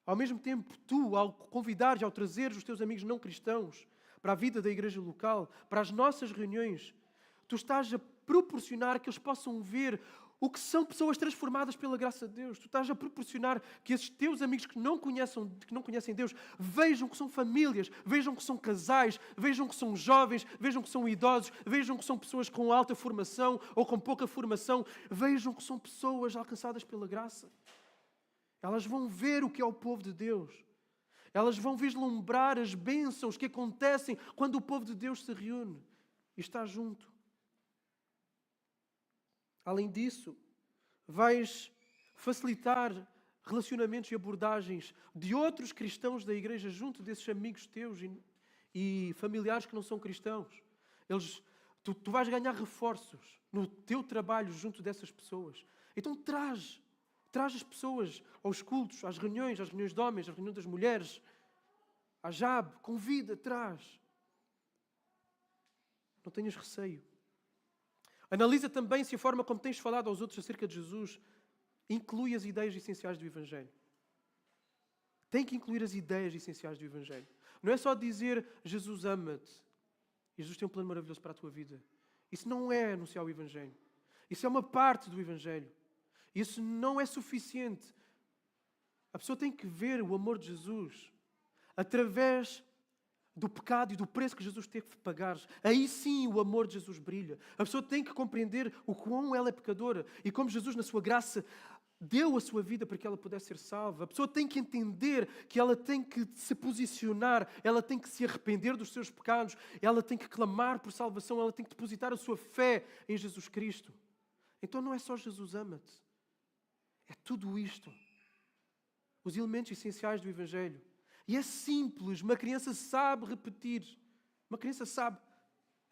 Ao mesmo tempo, tu, ao convidares, ao trazeres os teus amigos não cristãos para a vida da igreja local, para as nossas reuniões, tu estás a proporcionar que eles possam ver o que são pessoas transformadas pela graça de Deus. Tu estás a proporcionar que esses teus amigos que não conhecem Deus vejam que são famílias, vejam que são casais, vejam que são jovens, vejam que são idosos, vejam que são pessoas com alta formação ou com pouca formação, vejam que são pessoas alcançadas pela graça. Elas vão ver o que é o povo de Deus. Elas vão vislumbrar as bênçãos que acontecem quando o povo de Deus se reúne e está junto. Além disso, vais facilitar relacionamentos e abordagens de outros cristãos da igreja junto desses amigos teus e familiares que não são cristãos. Tu vais ganhar reforços no teu trabalho junto dessas pessoas. Então traz as pessoas aos cultos, às reuniões de homens, às reuniões das mulheres, à JAB, convida, traz. Não tenhas receio. Analisa também se a forma como tens falado aos outros acerca de Jesus inclui as ideias essenciais do Evangelho. Tem que incluir as ideias essenciais do Evangelho. Não é só dizer Jesus ama-te e Jesus tem um plano maravilhoso para a tua vida. Isso não é anunciar o Evangelho. Isso é uma parte do Evangelho. Isso não é suficiente. A pessoa tem que ver o amor de Jesus através do pecado e do preço que Jesus teve que pagar. Aí sim o amor de Jesus brilha. A pessoa tem que compreender o quão ela é pecadora e como Jesus, na sua graça, deu a sua vida para que ela pudesse ser salva. A pessoa tem que entender que ela tem que se posicionar, ela tem que se arrepender dos seus pecados, ela tem que clamar por salvação, ela tem que depositar a sua fé em Jesus Cristo. Então não é só Jesus ama-te. É tudo isto. Os elementos essenciais do Evangelho. E é simples. Uma criança sabe repetir. Uma criança sabe.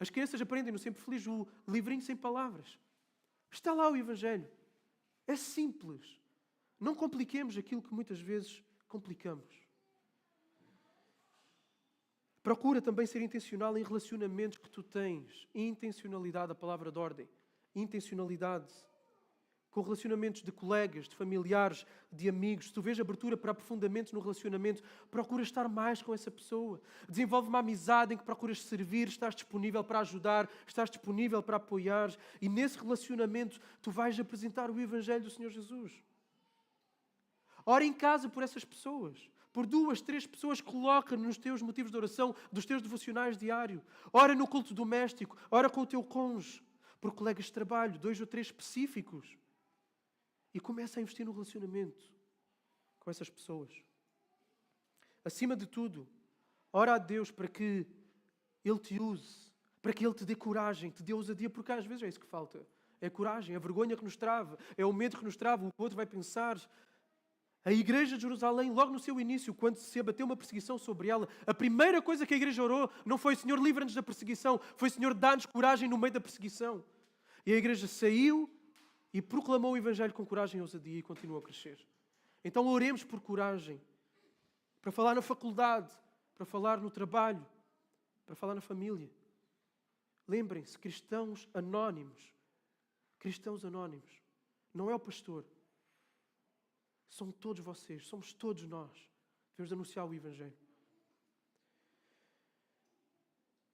As crianças aprendem no Sempre Feliz o livrinho sem palavras. Está lá o Evangelho. É simples. Não compliquemos aquilo que muitas vezes complicamos. Procura também ser intencional em relacionamentos que tu tens. Intencionalidade, a palavra de ordem. Intencionalidade. Com relacionamentos de colegas, de familiares, de amigos. Se tu vês abertura para aprofundamento no relacionamento, procura estar mais com essa pessoa. Desenvolve uma amizade em que procuras servir, estás disponível para ajudar, estás disponível para apoiar. E nesse relacionamento tu vais apresentar o Evangelho do Senhor Jesus. Ora em casa por essas pessoas. Por 2, 3 pessoas, coloca nos teus motivos de oração, dos teus devocionais diários. Ora no culto doméstico, ora com o teu cônjuge. Por colegas de trabalho, 2 ou 3 específicos. E começa a investir no relacionamento com essas pessoas. Acima de tudo, ora a Deus para que Ele te use, para que Ele te dê coragem, te dê ousadia, porque às vezes é isso que falta. É a coragem, a vergonha que nos trava, é o medo que nos trava, o que o outro vai pensar. A igreja de Jerusalém, logo no seu início, quando se abateu uma perseguição sobre ela, a primeira coisa que a igreja orou não foi Senhor, livra-nos da perseguição, foi Senhor, dá-nos coragem no meio da perseguição. E a igreja saiu e proclamou o Evangelho com coragem e ousadia e continuou a crescer. Então oremos por coragem, para falar na faculdade, para falar no trabalho, para falar na família. Lembrem-se, cristãos anónimos. Cristãos anónimos. Não é o pastor. São todos vocês, somos todos nós. Devemos anunciar o Evangelho.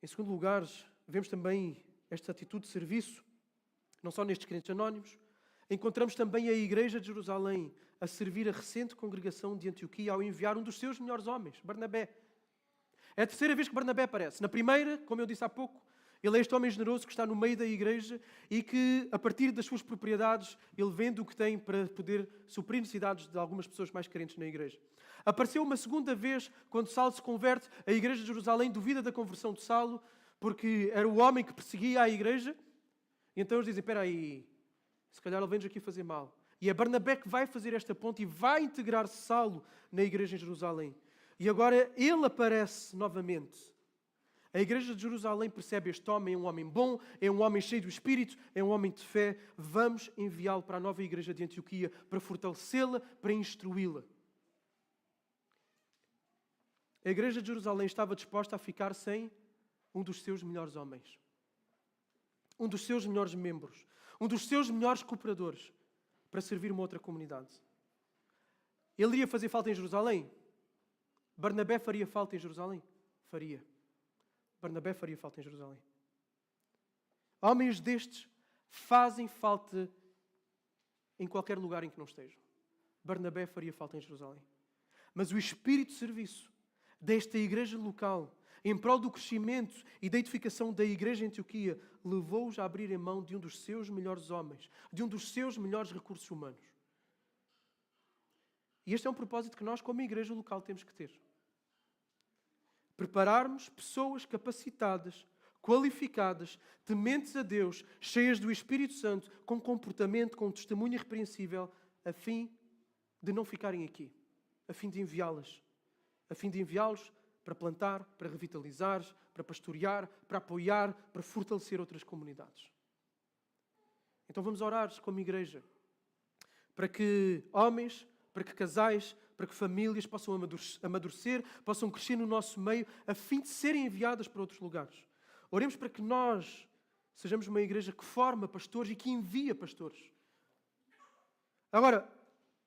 Em segundo lugar, vemos também esta atitude de serviço, não só nestes crentes anónimos. Encontramos também a igreja de Jerusalém a servir a recente congregação de Antioquia ao enviar um dos seus melhores homens, Barnabé. É a terceira vez que Barnabé aparece. Na primeira, como eu disse há pouco, ele é este homem generoso que está no meio da igreja e que, a partir das suas propriedades, ele vende o que tem para poder suprir necessidades de algumas pessoas mais carentes na igreja. Apareceu uma segunda vez, quando Saulo se converte, a igreja de Jerusalém duvida da conversão de Saulo, porque era o homem que perseguia a igreja. E então eles dizem, espera aí, se calhar ele vem-nos aqui fazer mal. E é Barnabé que vai fazer esta ponte e vai integrar Saulo na igreja em Jerusalém. E agora ele aparece novamente. A igreja de Jerusalém percebe este homem é um homem bom, é um homem cheio do Espírito, é um homem de fé. Vamos enviá-lo para a nova igreja de Antioquia para fortalecê-la, para instruí-la. A igreja de Jerusalém estava disposta a ficar sem um dos seus melhores homens. Um dos seus melhores membros. Um dos seus melhores cooperadores. para servir uma outra comunidade. Ele iria fazer falta em Jerusalém? Barnabé faria falta em Jerusalém? Faria. Barnabé faria falta em Jerusalém. Homens destes fazem falta em qualquer lugar em que não estejam. Barnabé faria falta em Jerusalém. Mas o espírito de serviço desta igreja local, em prol do crescimento e da edificação da igreja em Antioquia, levou-os a abrirem mão de um dos seus melhores homens, de um dos seus melhores recursos humanos. E este é um propósito que nós, como igreja local, temos que ter. Prepararmos pessoas capacitadas, qualificadas, tementes a Deus, cheias do Espírito Santo, com comportamento, com testemunho irrepreensível, a fim de não ficarem aqui, a fim de enviá-las, a fim de enviá-los para plantar, para revitalizar, para pastorear, para apoiar, para fortalecer outras comunidades. Então vamos orar como igreja para que homens, para que casais, para que famílias possam amadurecer, possam crescer no nosso meio, a fim de serem enviadas para outros lugares. Oremos para que nós sejamos uma igreja que forma pastores e que envia pastores. Agora,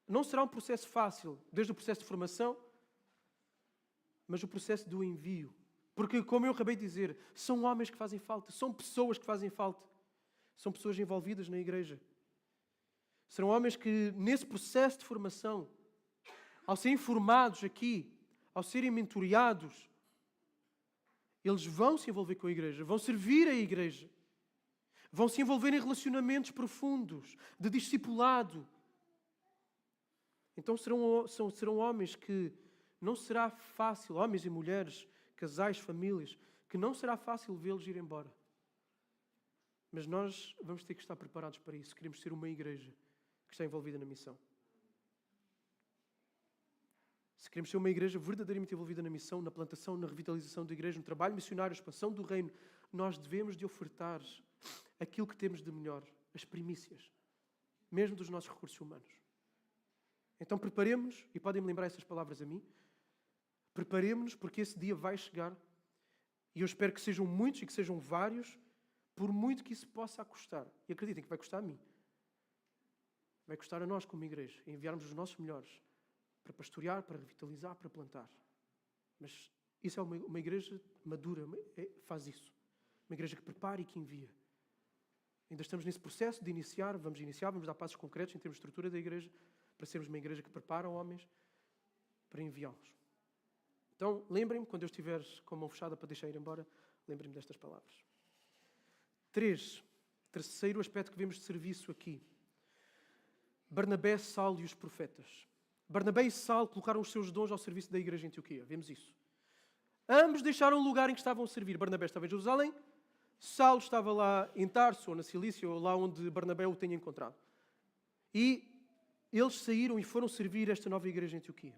não será um processo fácil, desde o processo de formação, mas o processo do envio. Porque, como eu acabei de dizer, são homens que fazem falta, são pessoas que fazem falta, são pessoas envolvidas na igreja. Serão homens que, nesse processo de formação, ao serem formados aqui, ao serem mentoreados, eles vão se envolver com a igreja, vão servir a igreja, vão se envolver em relacionamentos profundos, de discipulado. Então serão homens que não será fácil, homens e mulheres, casais, famílias, que não será fácil vê-los ir embora. Mas nós vamos ter que estar preparados para isso. Queremos ser uma igreja que está envolvida na missão. Se queremos ser uma igreja verdadeiramente envolvida na missão, na plantação, na revitalização da igreja, no trabalho missionário, na expansão do reino, nós devemos de ofertar aquilo que temos de melhor, as primícias, mesmo dos nossos recursos humanos. Então preparemos-nos, e podem-me lembrar essas palavras a mim, preparemos-nos porque esse dia vai chegar, e eu espero que sejam muitos e que sejam vários, por muito que isso possa custar. E acreditem que vai custar a mim. Vai custar a nós como igreja, enviarmos os nossos melhores para pastorear, para revitalizar, para plantar. Mas isso é uma igreja madura, faz isso. Uma igreja que prepara e que envia. Ainda estamos nesse processo de iniciar, vamos dar passos concretos em termos de estrutura da igreja, para sermos uma igreja que prepara homens para enviá-los. Então, lembrem-me, quando eu estiver com a mão fechada para deixar ir embora, lembrem-me destas palavras. Terceiro aspecto que vemos de serviço aqui. Barnabé, Saulo e os profetas. Barnabé e Saulo colocaram os seus dons ao serviço da igreja em Antioquia. Vemos isso. Ambos deixaram o lugar em que estavam a servir. Barnabé estava em Jerusalém, Saulo estava lá em Tarso, ou na Cilícia, ou lá onde Barnabé o tenha encontrado. E eles saíram e foram servir esta nova igreja em Antioquia.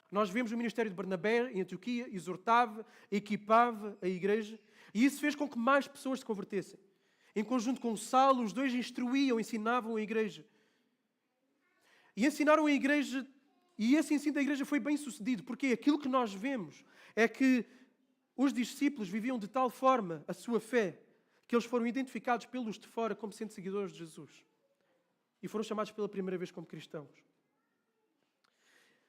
Nós vemos o ministério de Barnabé em Antioquia, exortava, equipava a igreja, e isso fez com que mais pessoas se convertessem. Em conjunto com Saulo, os dois instruíam, ensinavam a igreja. E ensinaram a igreja, e esse ensino da igreja foi bem sucedido, porque aquilo que nós vemos é que os discípulos viviam de tal forma a sua fé, que eles foram identificados pelos de fora como sendo seguidores de Jesus. E foram chamados pela primeira vez como cristãos.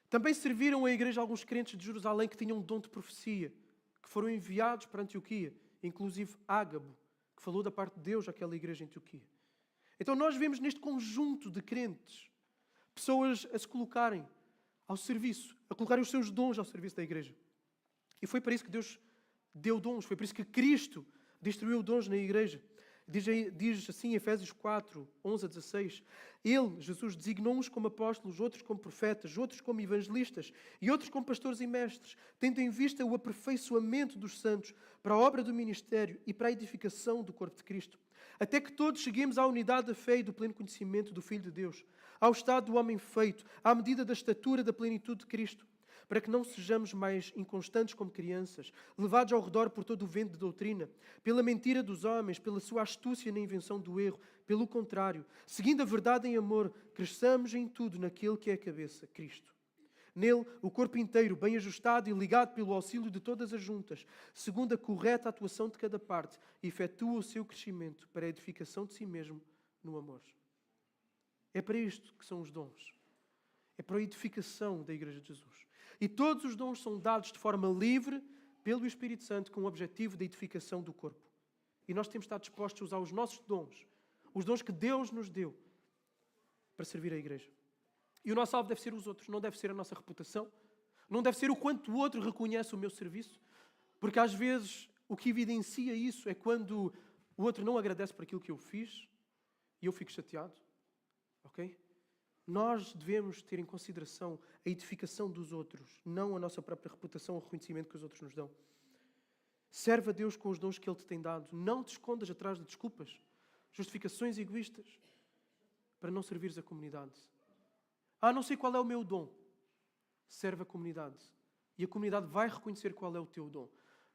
Também serviram a igreja alguns crentes de Jerusalém que tinham um dom de profecia, que foram enviados para Antioquia, inclusive Ágabo, que falou da parte de Deus àquela igreja em Antioquia. Então nós vemos neste conjunto de crentes, pessoas a se colocarem ao serviço, a colocarem os seus dons ao serviço da igreja. E foi para isso que Deus deu dons, foi por isso que Cristo distribuiu dons na igreja. Diz assim em Efésios 4, 11 a 16, Ele, Jesus, designou uns como apóstolos, outros como profetas, outros como evangelistas e outros como pastores e mestres, tendo em vista o aperfeiçoamento dos santos para a obra do ministério e para a edificação do corpo de Cristo, até que todos cheguemos à unidade da fé e do pleno conhecimento do Filho de Deus, ao estado do homem feito, à medida da estatura da plenitude de Cristo, para que não sejamos mais inconstantes como crianças, levados ao redor por todo o vento de doutrina, pela mentira dos homens, pela sua astúcia na invenção do erro. Pelo contrário, seguindo a verdade em amor, cresçamos em tudo naquele que é a cabeça, Cristo. Nele, o corpo inteiro, bem ajustado e ligado pelo auxílio de todas as juntas, segundo a correta atuação de cada parte, efetua o seu crescimento para a edificação de si mesmo no amor. É para isto que são os dons. É para a edificação da Igreja de Jesus. E todos os dons são dados de forma livre pelo Espírito Santo com o objetivo da edificação do corpo. E nós temos de estar dispostos a usar os nossos dons, os dons que Deus nos deu, para servir a Igreja. E o nosso alvo deve ser os outros, não deve ser a nossa reputação, não deve ser o quanto o outro reconhece o meu serviço, porque às vezes o que evidencia isso é quando o outro não agradece por aquilo que eu fiz e eu fico chateado. Ok? Nós devemos ter em consideração a edificação dos outros, não a nossa própria reputação ou o reconhecimento que os outros nos dão. Serve a Deus com os dons que Ele te tem dado. Não te escondas atrás de desculpas, justificações egoístas, para não servires a comunidade. Não sei qual é o meu dom. Serve a comunidade. E a comunidade vai reconhecer qual é o teu dom.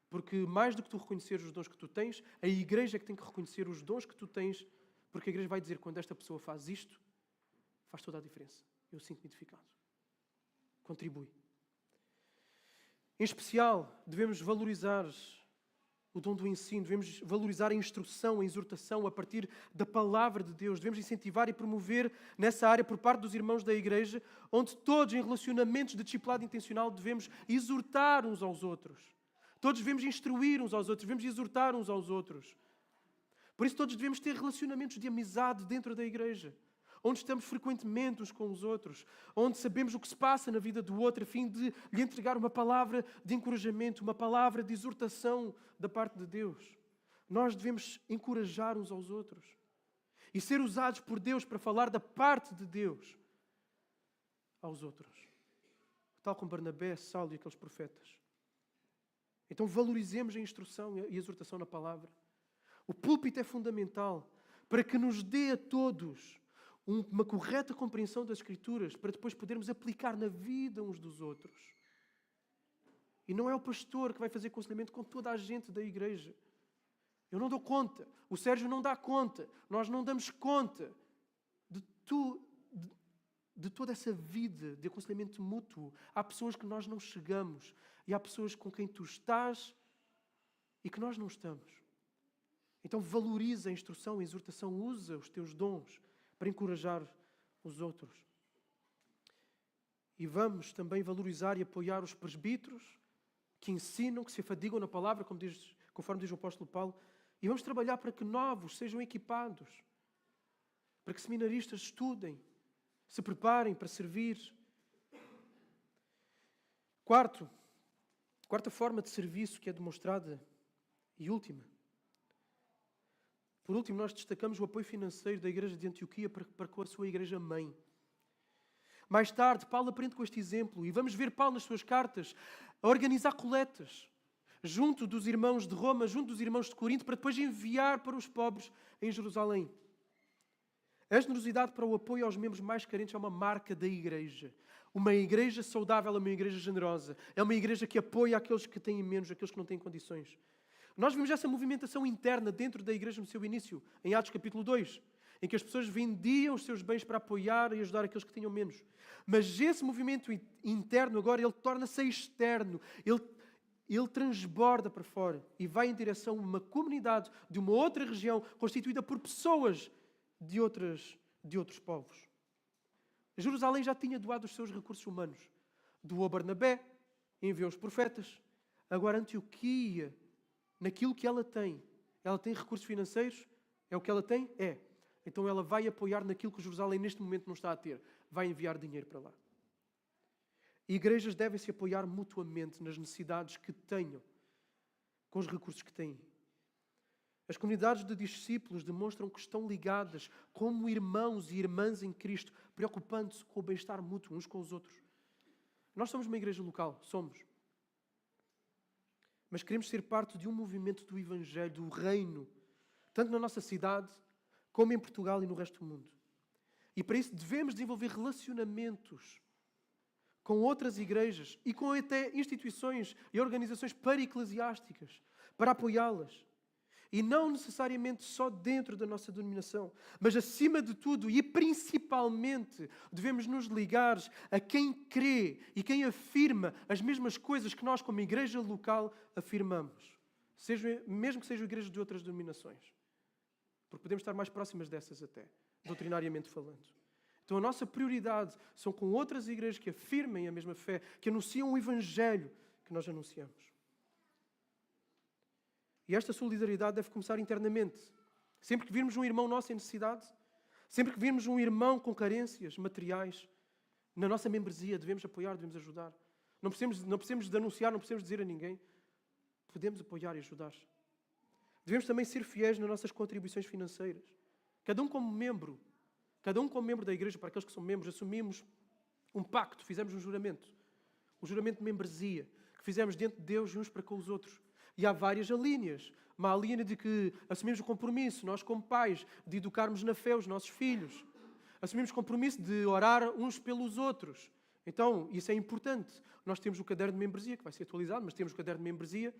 Porque mais do que tu reconheceres os dons que tu tens, a Igreja é que tem que reconhecer os dons que tu tens, porque a Igreja vai dizer, quando esta pessoa faz isto, faz toda a diferença. Eu sinto-me edificado. Contribui. Em especial, devemos valorizar o dom do ensino, devemos valorizar a instrução, a exortação a partir da palavra de Deus. Devemos incentivar e promover nessa área por parte dos irmãos da Igreja, onde todos, em relacionamentos de discipulado intencional, devemos exortar uns aos outros. Todos devemos instruir uns aos outros, devemos exortar uns aos outros. Por isso todos devemos ter relacionamentos de amizade dentro da Igreja, onde estamos frequentemente uns com os outros, onde sabemos o que se passa na vida do outro, a fim de lhe entregar uma palavra de encorajamento, uma palavra de exortação da parte de Deus. Nós devemos encorajar uns aos outros e ser usados por Deus para falar da parte de Deus aos outros, tal como Barnabé, Saulo e aqueles profetas. Então valorizemos a instrução e a exortação na palavra. O púlpito é fundamental para que nos dê a todos uma correta compreensão das Escrituras, para depois podermos aplicar na vida uns dos outros. E não é o pastor que vai fazer aconselhamento com toda a gente da igreja. Eu não dou conta. O Sérgio não dá conta. Nós não damos conta de toda essa vida de aconselhamento mútuo. Há pessoas que nós não chegamos. E há pessoas com quem tu estás e que nós não estamos. Então valoriza a instrução, a exortação, usa os teus dons para encorajar os outros. E vamos também valorizar e apoiar os presbíteros que ensinam, que se afadigam na palavra, conforme diz o apóstolo Paulo. E vamos trabalhar para que novos sejam equipados, para que seminaristas estudem, se preparem para servir. Quarta forma de serviço que é demonstrada e última. Por último, nós destacamos o apoio financeiro da Igreja de Antioquia para com a sua Igreja-mãe. Mais tarde, Paulo aprende com este exemplo e vamos ver Paulo nas suas cartas a organizar coletas junto dos irmãos de Roma, junto dos irmãos de Corinto, para depois enviar para os pobres em Jerusalém. A generosidade para o apoio aos membros mais carentes é uma marca da Igreja. Uma Igreja saudável é uma Igreja generosa. É uma Igreja que apoia aqueles que têm menos, aqueles que não têm condições. Nós vimos essa movimentação interna dentro da Igreja no seu início, em Atos capítulo 2, em que as pessoas vendiam os seus bens para apoiar e ajudar aqueles que tinham menos. Mas esse movimento interno agora, ele torna-se externo, ele transborda para fora e vai em direção a uma comunidade de uma outra região constituída por pessoas de outros povos. Jerusalém já tinha doado os seus recursos humanos. Doou Barnabé, enviou os profetas. Agora Antioquia, naquilo que ela tem recursos financeiros? É o que ela tem? É. Então ela vai apoiar naquilo que Jerusalém neste momento não está a ter. Vai enviar dinheiro para lá. Igrejas devem se apoiar mutuamente nas necessidades que tenham, com os recursos que têm. As comunidades de discípulos demonstram que estão ligadas como irmãos e irmãs em Cristo, preocupando-se com o bem-estar mútuo uns com os outros. Nós somos uma igreja local, somos. Mas queremos ser parte de um movimento do Evangelho, do Reino, tanto na nossa cidade, como em Portugal e no resto do mundo. E para isso devemos desenvolver relacionamentos com outras igrejas e com até instituições e organizações para-eclesiásticas, para apoiá-las. E não necessariamente só dentro da nossa denominação, mas acima de tudo e principalmente devemos nos ligar a quem crê e quem afirma as mesmas coisas que nós como igreja local afirmamos. Mesmo que sejam igrejas de outras denominações. Porque podemos estar mais próximas dessas até, doutrinariamente falando. Então a nossa prioridade são com outras igrejas que afirmem a mesma fé, que anunciam o Evangelho que nós anunciamos. E esta solidariedade deve começar internamente. Sempre que virmos um irmão nosso em necessidade, sempre que virmos um irmão com carências materiais, na nossa membresia devemos apoiar, devemos ajudar. Não precisamos de anunciar, não precisamos dizer a ninguém. Podemos apoiar e ajudar. Devemos também ser fiéis nas nossas contribuições financeiras. Cada um como membro da igreja, para aqueles que são membros, assumimos um pacto, fizemos um juramento de membresia, que fizemos diante de Deus e uns para com os outros. E há várias alíneas. Uma alínea de que assumimos o compromisso, nós como pais, de educarmos na fé os nossos filhos. Assumimos o compromisso de orar uns pelos outros. Então, isso é importante. Nós temos o caderno de membresia, que vai ser atualizado, mas temos o caderno de membresia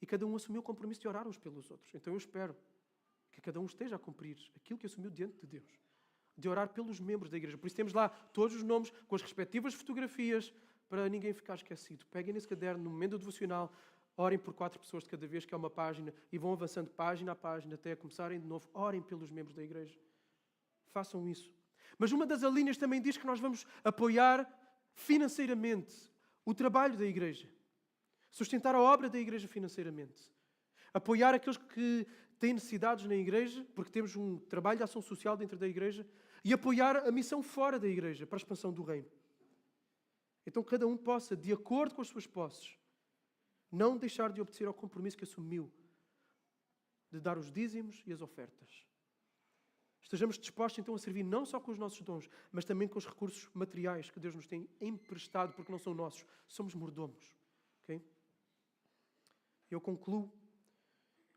e cada um assumiu o compromisso de orar uns pelos outros. Então eu espero que cada um esteja a cumprir aquilo que assumiu diante de Deus, de orar pelos membros da igreja. Por isso temos lá todos os nomes, com as respectivas fotografias, para ninguém ficar esquecido. Peguem nesse caderno, no momento do devocional, orem por 4 pessoas de cada vez, que é uma página, e vão avançando página a página, até começarem de novo. Orem pelos membros da igreja. Façam isso. Mas uma das alíneas também diz que nós vamos apoiar financeiramente o trabalho da igreja. Sustentar a obra da igreja financeiramente. Apoiar aqueles que têm necessidades na igreja, porque temos um trabalho de ação social dentro da igreja, e apoiar a missão fora da igreja, para a expansão do reino. Então cada um possa, de acordo com as suas posses, não deixar de obedecer ao compromisso que assumiu de dar os dízimos e as ofertas. Estejamos dispostos então a servir não só com os nossos dons, mas também com os recursos materiais que Deus nos tem emprestado, porque não são nossos, somos mordomos. Okay? Eu concluo.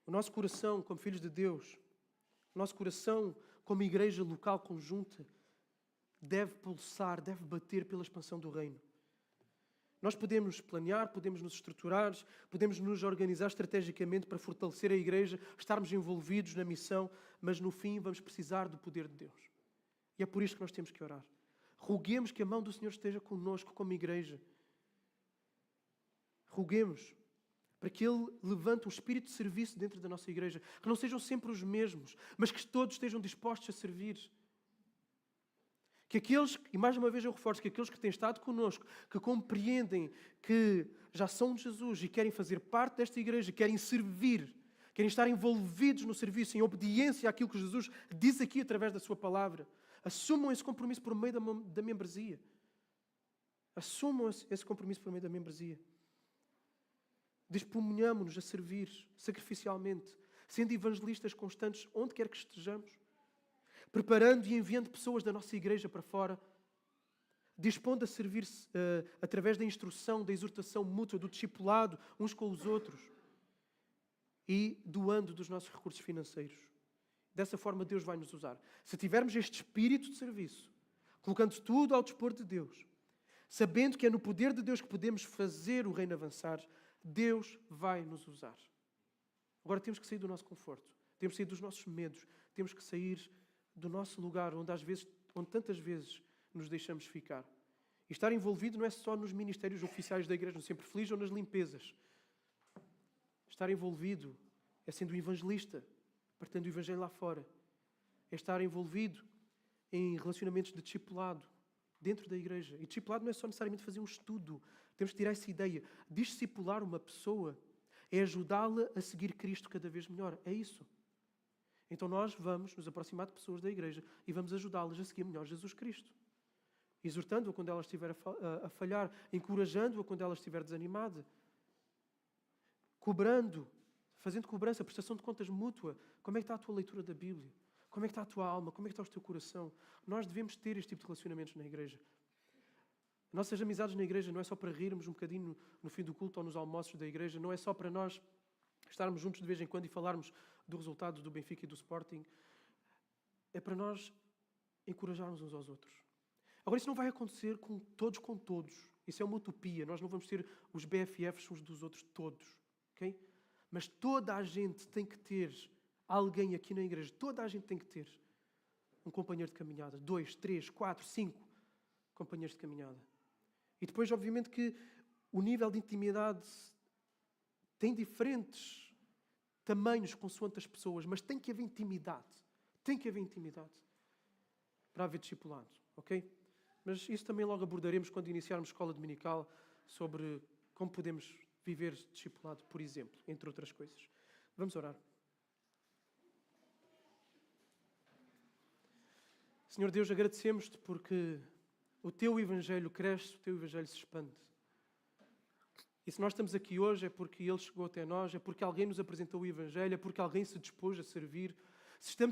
O nosso coração, como filhos de Deus, o nosso coração, como igreja local conjunta, deve pulsar, deve bater pela expansão do reino. Nós podemos planear, podemos nos estruturar, podemos nos organizar estrategicamente para fortalecer a igreja, estarmos envolvidos na missão, mas no fim vamos precisar do poder de Deus. E é por isso que nós temos que orar. Roguemos que a mão do Senhor esteja connosco como igreja. Roguemos para que Ele levante um espírito de serviço dentro da nossa igreja, que não sejam sempre os mesmos, mas que todos estejam dispostos a servir. Que aqueles, e mais uma vez eu reforço, que aqueles que têm estado connosco, que compreendem que já são de Jesus e querem fazer parte desta igreja, querem servir, querem estar envolvidos no serviço, em obediência àquilo que Jesus diz aqui através da sua palavra, assumam esse compromisso por meio da membresia. Assumam esse compromisso por meio da membresia. Disponhamos-nos a servir sacrificialmente, sendo evangelistas constantes onde quer que estejamos, preparando e enviando pessoas da nossa igreja para fora, dispondo a servir-se através da instrução, da exortação mútua, do discipulado uns com os outros e doando dos nossos recursos financeiros. Dessa forma Deus vai nos usar. Se tivermos este espírito de serviço, colocando tudo ao dispor de Deus, sabendo que é no poder de Deus que podemos fazer o reino avançar, Deus vai nos usar. Agora temos que sair do nosso conforto, temos que sair dos nossos medos, temos que sair do nosso lugar, onde tantas vezes nos deixamos ficar. E estar envolvido não é só nos ministérios oficiais da igreja, no Sempre Feliz ou nas limpezas. Estar envolvido é sendo um evangelista, partilhando o evangelho lá fora. É estar envolvido em relacionamentos de discipulado dentro da igreja. E discipulado não é só necessariamente fazer um estudo. Temos que tirar essa ideia. Discipular uma pessoa é ajudá-la a seguir Cristo cada vez melhor. É isso. Então nós vamos nos aproximar de pessoas da igreja e vamos ajudá-las a seguir melhor Jesus Cristo. Exortando-a quando ela estiver a falhar, encorajando-a quando ela estiver desanimada, cobrando, fazendo cobrança, prestação de contas mútua. Como é que está a tua leitura da Bíblia? Como é que está a tua alma? Como é que está o teu coração? Nós devemos ter este tipo de relacionamentos na igreja. Nossas amizades na igreja não é só para rirmos um bocadinho no fim do culto ou nos almoços da igreja, não é só para nós estarmos juntos de vez em quando e falarmos do resultado do Benfica e do Sporting. É para nós encorajarmos uns aos outros. Agora, isso não vai acontecer com todos. Isso é uma utopia. Nós não vamos ter os BFFs uns dos outros todos. Okay? Mas toda a gente tem que ter alguém aqui na igreja. Toda a gente tem que ter um companheiro de caminhada. 2, 3, 4, 5 companheiros de caminhada. E depois, obviamente, que o nível de intimidade tem diferentes tamanhos consoante as pessoas, mas tem que haver intimidade. Tem que haver intimidade. para haver discipulado, ok? Mas isso também logo abordaremos quando iniciarmos escola dominical sobre como podemos viver discipulado, por exemplo, entre outras coisas. Vamos orar. Senhor Deus, agradecemos-te porque o Teu Evangelho cresce, o Teu Evangelho se expande. E se nós estamos aqui hoje é porque Ele chegou até nós, é porque alguém nos apresentou o Evangelho, é porque alguém se dispôs a servir. Se estamos